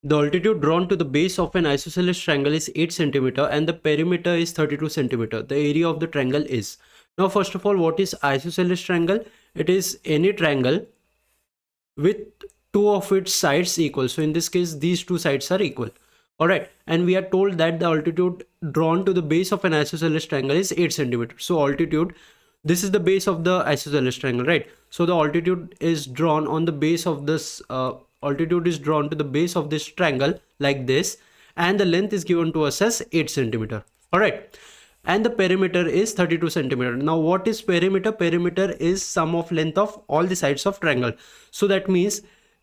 The altitude drawn to the base of an isosceles triangle is 8 centimeter and the perimeter is 32 centimeter. The area of the triangle is. Now first of all, what is isosceles triangle? It is any triangle with two of its sides equal. So in this case, these two sides are equal. Alright, and we are told that the altitude drawn to the base of an isosceles triangle is 8 centimeters. So altitude, this is the base of the isosceles triangle, right? So the altitude is drawn on the base of this, altitude is drawn to the base of this triangle like this, and the length is given to us as 8 centimeter. Alright, and the perimeter is 32 centimeter. Now what is perimeter? Perimeter is sum of length of all the sides of triangle. So that means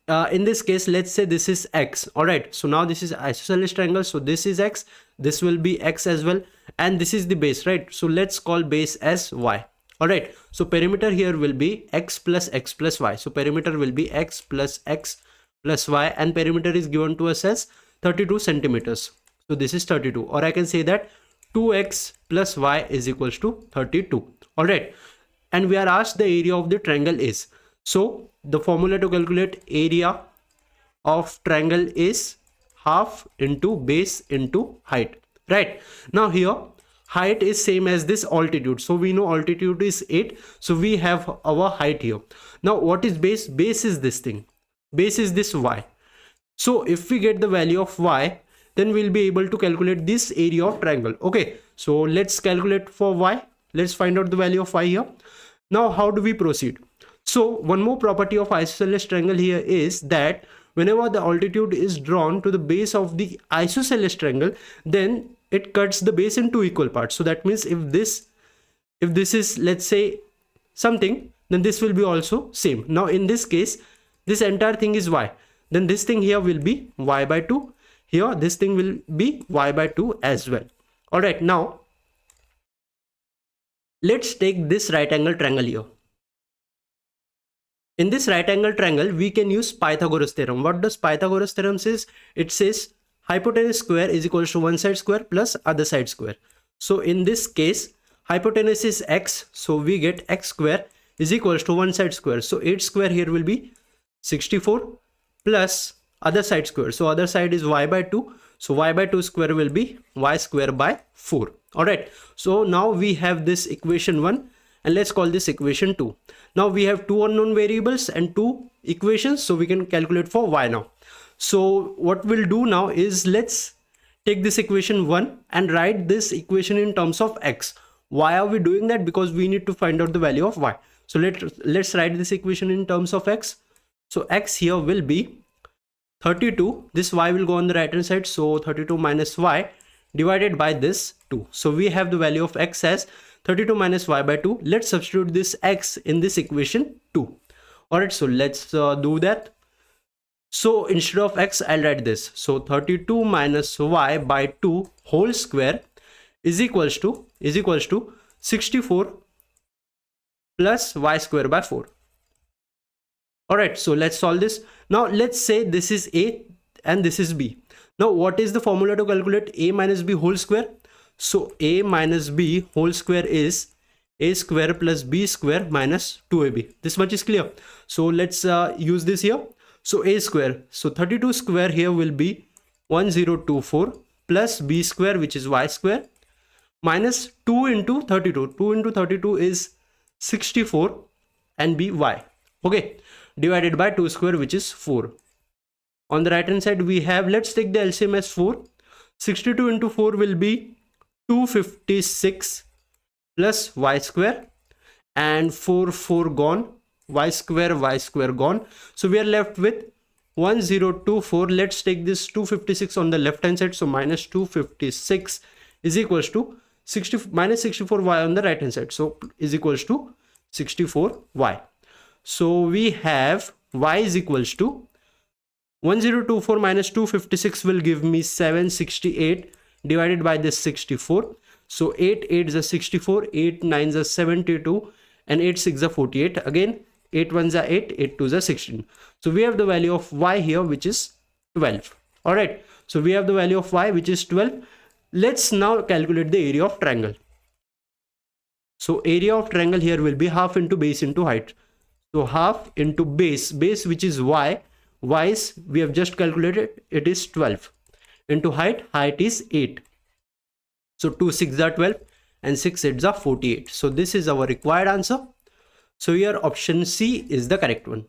in this case, let's say this is x. All right, so now this is isosceles triangle, so this is x, this will be x as well, and this is the base, right? So let's call base as y. All right, so perimeter here will be x plus y. So perimeter will be x plus y, and perimeter is given to us as 32 centimeters. So this is 32, or I can say that 2x plus y is equals to 32. All right, and we are asked the area of the triangle is. So the formula to calculate area of triangle is half into base into height, right? Now here height is same as this altitude, so we know altitude is 8, so we have our height here. Now what is base? Base is this thing, base is this y. So if we get the value of y, then we'll be able to calculate this area of triangle. Okay, so let's calculate for y. Let's find out the value of y here. Now how do we proceed? So one more property of isosceles triangle here is that whenever the altitude is drawn to the base of the isosceles triangle, then it cuts the base into equal parts. So that means if this is, let's say, something, then this will be also same. Now in this case, this entire thing is y, then this thing here will be y by 2. Here this thing will be y by 2 as well. All right, now let's take this right angle triangle here. In this right angle triangle, we can use Pythagoras theorem. What does Pythagoras theorem says? It says hypotenuse square is equal to one side square plus other side square. So in this case, hypotenuse is x, so we get x square is equal to one side square. So 8 square here will be 64 plus other side square. So other side is y by 2. So y by 2 square will be y square by 4. All right. So now we have this equation 1. And let's call this equation 2. Now we have two unknown variables and two equations, so we can calculate for y now. So what we'll do now is let's take this equation 1 and write this equation in terms of x. Why are we doing that? Because we need to find out the value of y. So let's write this equation in terms of x. So x here will be 32. This y will go on the right hand side, so 32 minus y divided by this 2. So we have the value of x as 32 minus y by 2. Let's substitute this x in this equation 2. Alright, so let's do that. So instead of x, I'll write this. So 32 minus y by 2 whole square is equals to 64 plus y square by 4. Alright, so let's solve this. Now let's say this is a and this is b. Now what is the formula to calculate a minus b whole square? So a minus b whole square is a square plus b square minus 2ab. This much is clear. So let's use this here. So a square, so 32 square here will be 1024 plus b square, which is y square, minus 2 into 32. 2 into 32 is 64 and be y. Okay, divided by 2 square, which is 4. On the right hand side we have, let's take the LCM as 4. 62 into 4 will be 256 plus y square, and 4 gone, y square gone. So we are left with 1024. Let's take this 256 on the left hand side, so minus 256 is equals to minus 64y on the right hand side, so is equals to 64y. So we have y is equals to 1024 minus 256 will give me 768 divided by this 64. So 8 8 is 64, 8 9 is 72, and 8 6 is 48. Again 8 1 is 8, 8 2 is 16. So we have the value of y here, which is 12. All right, so we have the value of y, which is 12. Let's now calculate the area of triangle. So area of triangle here will be half into base into height. So half into base which is y y is, we have just calculated, it is 12 into height is 8. So 2 6 are 12 and 6 8 are 48. So this is our required answer. So here option C is the correct one.